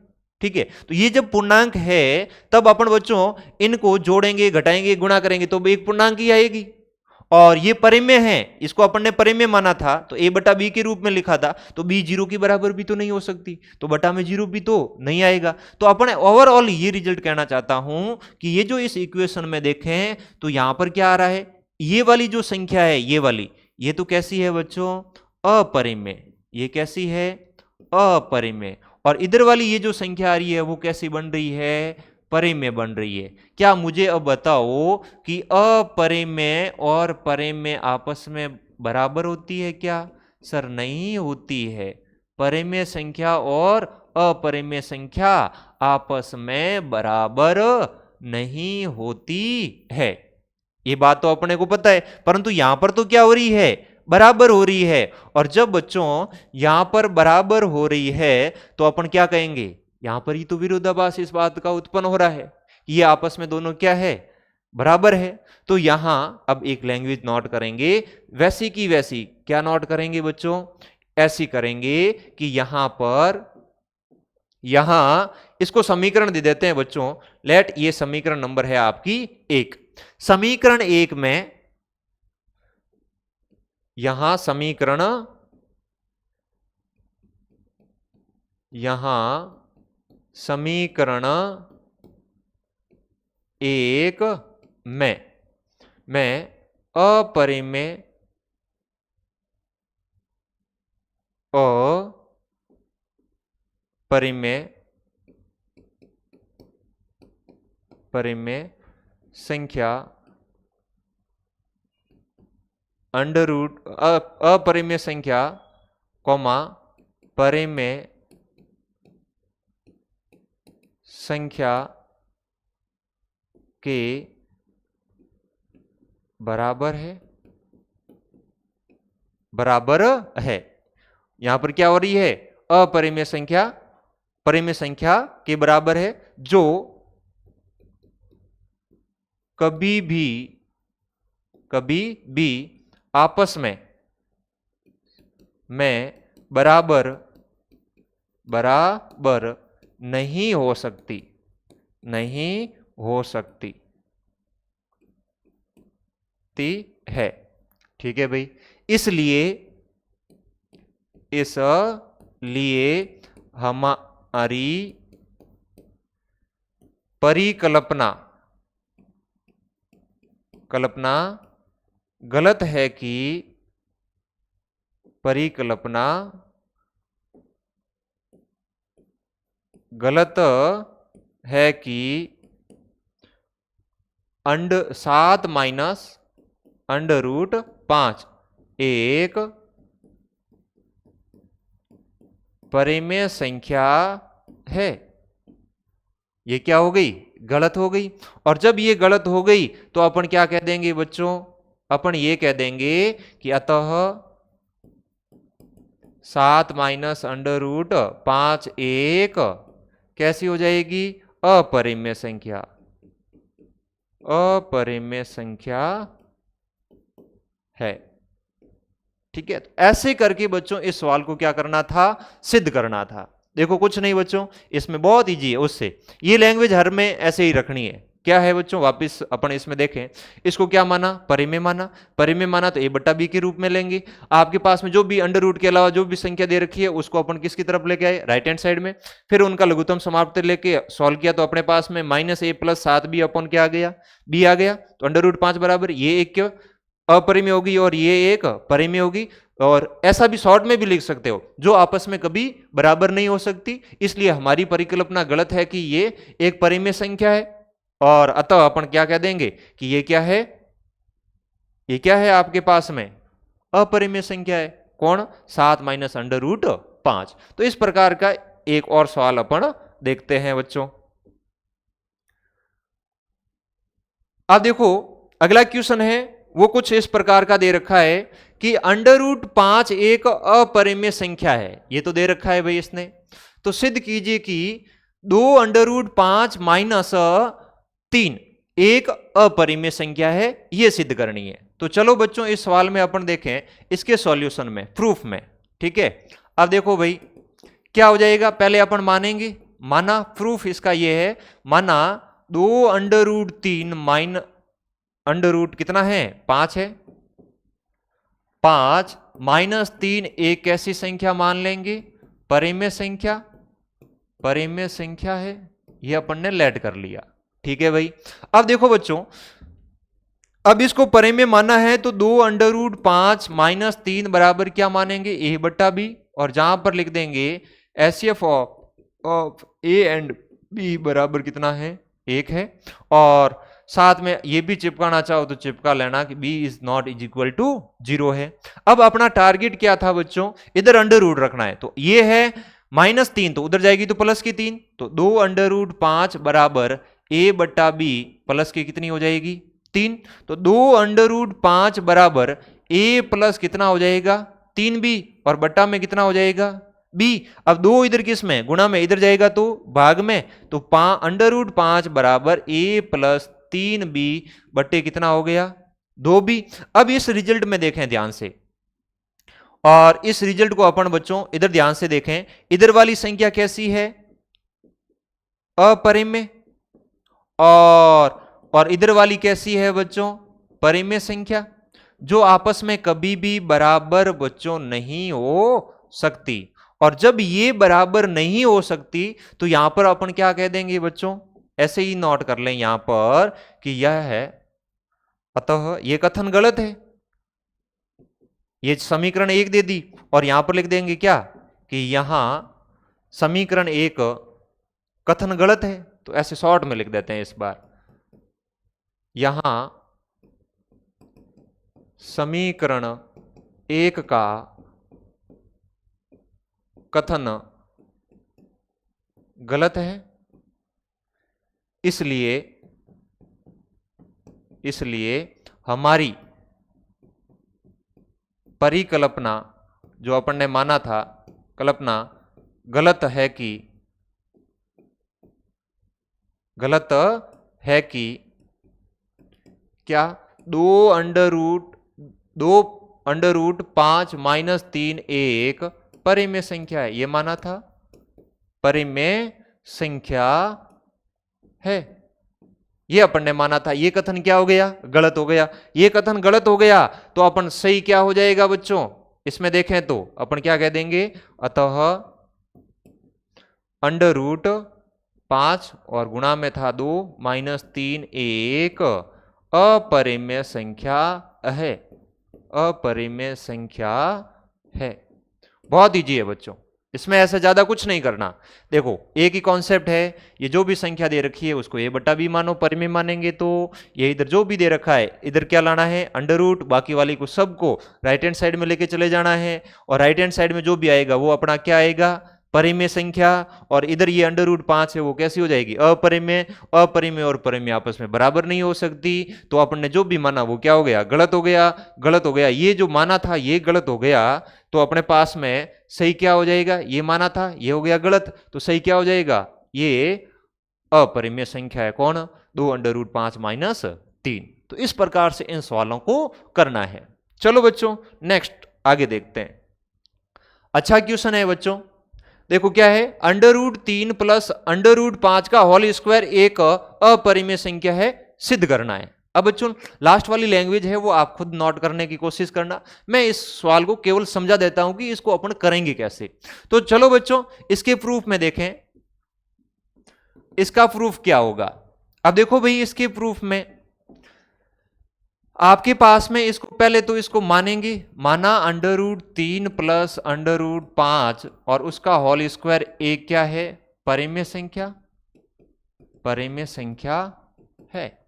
ठीक है। तो ये जब पूर्णांक है तब अपन बच्चों इनको जोड़ेंगे, घटाएंगे, गुणा करेंगे तो एक पूर्णांक ही आएगी, और ये परिमेय है, इसको अपन ने परिमेय माना था तो a/b के रूप में लिखा था, तो b 0 के बराबर भी तो नहीं हो सकती, तो बटा में 0 भी तो नहीं आएगा। तो अपन ओवरऑल ये रिजल्ट कहना चाहता हूं कि ये जो इस इक्वेशन में देखें तो यहां पर क्या आ रहा है, ये वाली जो संख्या है ये वाली, ये तो कैसी है बच्चों, अपरिमेय, ये कैसी है, अपरिमेय, और इधर वाली ये जो संख्या आ रही है वो कैसी बन रही है, परिमेय बन रही है। क्या मुझे अब बताओ कि अपरिमेय और परिमेय आपस में बराबर होती है क्या, सर नहीं होती है। परिमेय संख्या और अपरिमेय संख्या आपस में बराबर नहीं होती है, ये बात तो अपने को पता है, परंतु यहां पर तो क्या हो रही है, बराबर हो रही है। और जब बच्चों यहां पर बराबर हो रही है तो अपन क्या कहेंगे, यहां पर ही तो विरोधाभास इस बात का उत्पन्न हो रहा है, ये आपस में दोनों क्या है, बराबर है। तो यहां अब एक लैंग्वेज नोट करेंगे, वैसी की वैसी क्या नोट करेंगे बच्चों, ऐसी करेंगे कि यहां इसको समीकरण दे देते हैं बच्चों, लेट ये समीकरण नंबर है आपकी 1। समीकरण 1 में यहां समीकरण, यहां समीकरण 1 में अपरिमेय परिमेय संख्या अंडर रूट अपरिमेय संख्या कॉमा परिमेय संख्या के बराबर है। यहां पर क्या हो रही है, अपरिमेय संख्या परिमेय संख्या के बराबर है, जो कभी भी आपस में बराबर नहीं हो सकती है। ठीक है भाई, इसलिए हमारी परिकल्पना गलत है कि अंड 7 माइनस अंडर रूट 5 एक परिमेय संख्या है। ये क्या हो गई, गलत हो गई। और जब ये गलत हो गई तो अपन क्या कह देंगे बच्चों, अपन ये कह देंगे कि अतः 7 माइनस अंडर रूट 5 एक कैसी हो जाएगी, अपरिमेय संख्या है। ठीक है, ऐसे करके बच्चों इस सवाल को क्या करना था, सिद्ध करना था। देखो कुछ नहीं बच्चों, इसमें बहुत इजी है, उससे ये लैंग्वेज हर में ऐसे ही रखनी है। क्या है बच्चों, वापस अपन इसमें देखें, इसको क्या माना, परिमेय माना तो a बट्टा बी के रूप में लेंगे। आपके पास में जो भी अंडर रूट के अलावा जो भी संख्या दे रखी है उसको अपन किसकी तरफ लेके आए, राइट हैंड साइड में। फिर उनका लघुत्तम समाप्त लेके सॉल्व किया तो अपने पास में -a+7b अपन क्या आ गया, b आ गया। तो अंडर रूट 5 बराबर ये एक अपरिमेय होगी और ये एक परिमेय होगी। और ऐसा भी शॉर्ट में भी लिख सकते हो, जो आपस में कभी बराबर नहीं हो सकती, इसलिए हमारी परिकल्पना गलत है कि ये एक परिमेय संख्या है। और अतः अपन क्या कह देंगे कि ये क्या है आपके पास में अपरिमेय संख्या है। कौन, 7 माइनस अंडर रूट 5। तो इस प्रकार का एक और सवाल अपन देखते हैं बच्चों। अब देखो अगला क्वेश्चन है, वो कुछ इस प्रकार का दे रखा है कि अंडर रूट 5 एक अपरिमेय संख्या है। ये तो दे रखा है भाई इसने, तो सिद्ध कीजिए कि 2 अंडर रूट 5 माइनस 3 एक अपरिमेय संख्या है, ये सिद्ध करनी है। तो चलो बच्चों इस सवाल में अपन देखें इसके सॉल्यूशन में, प्रूफ में। ठीक है, अब देखो भाई क्या हो जाएगा, पहले अपन मानेंगे, माना प्रूफ इसका ये है, माना 2 under root 3 minus under root कितना है, 5 है, 5 माइनस 3 एक कैसी संख्या मान लेंगे, परिमेय संख्या है, ये अपन ने लेट कर लिया। ठीक है भाई, अब देखो बच्चों, अब इसको परिमेय माना है तो 2 अंडर रूट 5 माइनस 3 बराबर क्या मानेंगे, a बट्टा बी। और जहां पर लिख देंगे HCF of a and b बराबर कितना है, 1 है। और साथ में ये भी चिपकाना चाहो तो चिपका लेना कि b is not is equal to 0 है। अब अपना टारगेट क्या था बच्चों, इधर अंडर रूट रखना है, तो ये है -3 तो उधर जाएगी तो प्लस की 3, तो 2 अंडर रूट 5 बराबर a बट्टा बी प्लस की कितनी हो जाएगी, 3। तो 2 अंडर रूट 5 बराबर a प्लस कितना हो जाएगा, 3b, और बट्टा में कितना हो जाएगा, b। अब 2 इधर किस में, गुणा में, इधर जाएगा तो भाग में, तो अंडर रूट 5 बराबर a प्लस 3b बट्टे कितना हो गया, 2b। अब इस रिजल्ट में देखें ध्यान से, और इस रिजल्ट को अपन बच्चों इधर ध्यान से देखें, इधर वाली संख्या कैसी है, अपरिमेय, और इधर वाली कैसी है बच्चों, परिमेय संख्या, जो आपस में कभी भी बराबर बच्चों नहीं हो सकती। और जब ये बराबर नहीं हो सकती तो यहां पर अपन क्या कह देंगे बच्चों, ऐसे ही नोट कर लें यहां पर कि यह है, अतः ये कथन गलत है। ये समीकरण 1 दे दी और यहां पर लिख देंगे क्या कि यहां समीकरण 1 कथन गलत है, तो ऐसे शॉर्ट में लिख देते हैं इस बार। यहां समीकरण 1 का कथन गलत है, इसलिए हमारी परिकल्पना जो अपन ने माना था, कल्पना गलत है कि क्या 2√5 माइनस 3 एक परिमेय संख्या है, ये माना था, परिमेय संख्या है, ये अपन ने माना था। ये कथन क्या हो गया? गलत हो गया। ये कथन गलत हो गया तो अपन सही क्या हो जाएगा बच्चों? इसमें देखें तो अपन क्या कह देंगे, अतः √5 और गुणा में था 2 माइनस 3 एक अपरिमेय संख्या है, अपरिमेय संख्या है। बहुत इजी है बच्चों, इसमें ऐसा ज्यादा कुछ नहीं करना। देखो एक ही कॉन्सेप्ट है, ये जो भी संख्या दे रखी है उसको a बटा बी मानो, परिमेय मानेंगे तो ये इधर जो भी दे रखा है इधर क्या लाना है, अंडर रूट, बाकी वाली को सबको राइट हैंड साइड में लेके चले जाना है, और राइट हैंड साइड में जो भी आएगा वो अपना क्या आएगा, परिमेय संख्या। और इधर ये √5 है वो कैसी हो जाएगी, अपरिमेय। अपरिमेय और परिमेय आपस में बराबर नहीं हो सकती, तो अपन ने जो भी माना वो क्या हो गया, गलत हो गया, गलत हो गया। ये जो माना था ये गलत हो गया, तो अपने पास में सही क्या हो जाएगा, ये माना था ये हो गया गलत, तो सही क्या हो जाएगा, ये अपरिमेय संख्या है। कौन? 2√5 माइनस 3। तो इस प्रकार से इन सवालों को करना है। चलो बच्चों नेक्स्ट आगे देखते हैं। अच्छा क्वेश्चन है बच्चों, देखो क्या है, √3 प्लस √5 का होल स्क्वायर एक अपरिमेय संख्या है, सिद्ध करना है। अब बच्चों लास्ट वाली लैंग्वेज है वो आप खुद नोट करने की कोशिश करना, मैं इस सवाल को केवल समझा देता हूं कि इसको अपन करेंगे कैसे। तो चलो बच्चों इसके प्रूफ में देखें, इसका प्रूफ क्या होगा। अब देखो भाई इसके प्रूफ में आपके पास में इसको पहले तो इसको मानेंगे, माना √3 प्लस √5 और उसका होल स्क्वायर एक क्या है, परिमेय संख्या, परिमेय संख्या है।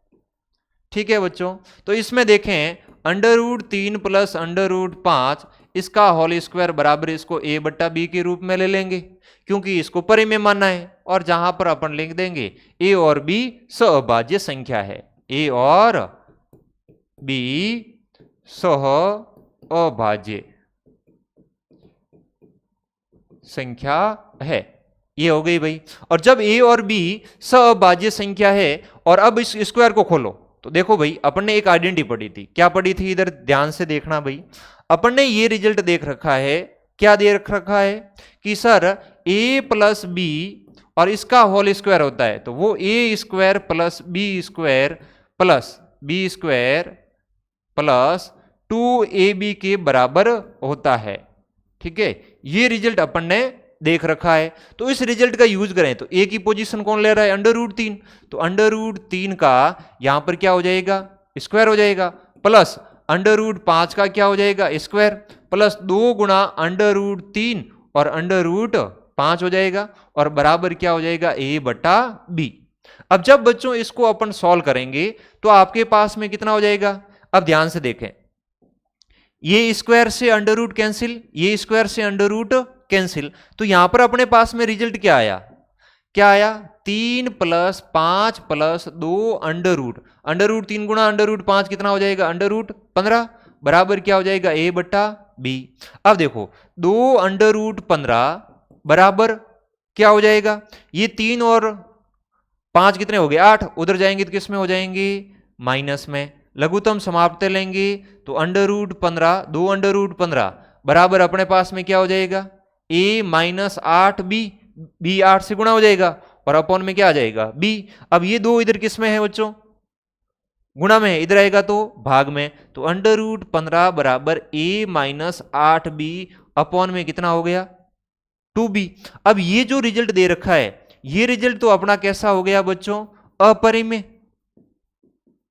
ठीक है बच्चों, तो इसमें देखें √3 प्लस √5 इसका होल स्क्वायर बराबर इसको a बटा बी के रूप में ले लेंगे, क्योंकि इसको परिमेय मानना है, और जहां पर अपन लिख देंगे a और b सहअभाज्य संख्या है, a और b सहअभाज्य संख्या है। ये हो गई भाई। और जब a और b सहअभाज्य संख्या है, और अब इस स्क्वायर को खोलो तो देखो भाई अपन ने एक आइडेंटिटी पढ़ी थी, क्या पढ़ी थी, इधर ध्यान से देखना भाई। अपन ने ये रिजल्ट देख रखा है, क्या दे रखा है कि सर a प्लस बी और इसका होल स्क्वायर होता है, तो वो a square plus B square plus B square plus 2ab के बराबर होता है। ठीक है, ये रिजल्ट अपन ने देख रखा है। तो इस रिजल्ट का यूज करें तो a की पोजीशन कौन ले रहा है, √3, तो √3 का यहां पर क्या हो जाएगा, स्क्वायर हो जाएगा, प्लस √5 का क्या हो जाएगा, स्क्वायर, प्लस 2 गुणा √3 और √5 हो जाएगा, और बराबर क्या हो जाएगा, a बटा b। अब जब बच्चों इसको अपन सॉल्व करेंगे तो आपके पास में कितना हो जाएगा, अब ध्यान से देखें, ये स्क्वायर से अंडर कैंसिल, ये स्क्वायर से अंडर कैंसिल, तो यहां पर अपने पास में रिजल्ट क्या आया, क्या आया, 3 प्लस 5 प्लस 2 √3 गुणा √5 कितना हो जाएगा, √15 बराबर क्या हो जाएगा, a बटा b। अब देखो 2 √15 बराबर क्या हो जाएगा, ये 3 और 5 कितने हो गए, 8, उधर जाएंगे तो किस में हो जाएंगे, माइनस में। लघुत्तम समाप्त लेंगे तो √15 2 √15 बराबर अपने पास में क्या हो जाएगा, a माइनस 8b, b 8 से गुणा हो जाएगा और अपॉन में क्या आ जाएगा, b। अब ये दो इधर किस में है बच्चों, गुणा में है, इधर आएगा तो भाग में, तो √15 बराबर a माइनस 8b अपॉन में कितना हो गया, 2b। अब ये जो रिजल्ट दे रखा है ये रिजल्ट तो अपना कैसा हो गया बच्चों, अपरिमेय।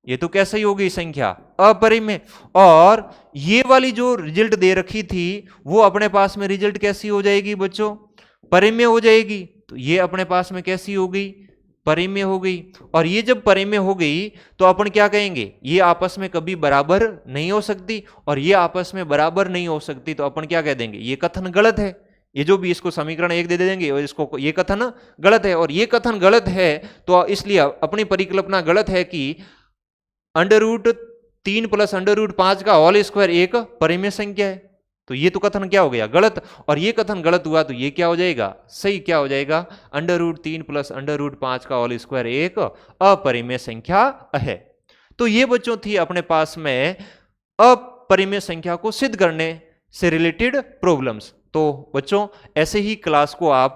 ये तो कैसे ही होगी संख्या, अपरिमेय। और ये वाली जो रिजल्ट दे रखी थी वो अपने पास में रिजल्ट कैसी हो जाएगी बच्चों, परिमेय हो जाएगी। तो ये अपने पास में कैसी हो गई, परिमेय हो गई, और ये जब परिमेय हो गई तो अपन क्या कहेंगे, ये आपस में कभी बराबर नहीं हो सकती, और ये आपस में बराबर नहीं हो सकती, तो अपन क्या कह देंगे, ये कथन गलत है। ये जो भी इसको समीकरण 1 दे देंगे और इसको ये कथन गलत है, और ये कथन गलत है तो इसलिए अपनी परिकल्पना गलत है कि √3 + √5 का होल स्क्वायर एक परिमेय संख्या है। तो ये तो कथन क्या हो गया, गलत, और ये कथन गलत हुआ तो ये क्या हो जाएगा, सही क्या हो जाएगा, √3 + √5 का होल स्क्वायर एक अपरिमेय संख्या है। तो ये बच्चों थी अपने पास में अपरिमेय संख्या को सिद्ध करने से रिलेटेड प्रॉब्लम्स। तो बच्चों ऐसे ही क्लास को आप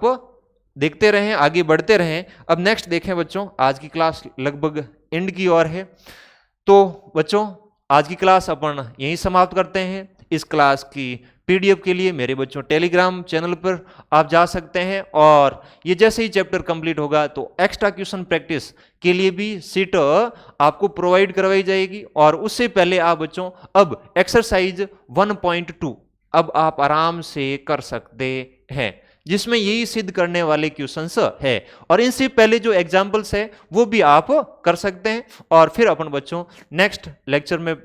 देखते रहें, आगे बढ़ते रहें। अब नेक्स्ट देखें बच्चों, आज की क्लास लगभग एंड की ओर है, तो बच्चों आज की क्लास अपन यहीं समाप्त करते हैं। इस क्लास की पीडीएफ के लिए मेरे बच्चों टेलीग्राम चैनल पर आप जा सकते हैं, और ये जैसे ही चैप्टर कंप्लीट होगा तो एक्स्ट्रा क्वेश्चन प्रैक्टिस के लिए भी सीट आपको प्रोवाइड करवाई जाएगी। और उससे पहले आप बच्चों अब एक्सरसाइज 1.2 अब आप आराम से कर सकते हैं, जिसमें यही सिद्ध करने वाले क्वेश्चंस है, और इनसे पहले जो एग्जाम्पल्स है वो भी आप कर सकते हैं। और फिर अपन बच्चों नेक्स्ट लेक्चर में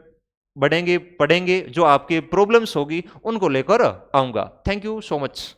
बढ़ेंगे, पढ़ेंगे, जो आपके प्रॉब्लम्स होगी उनको लेकर आऊंगा। Thank you so much.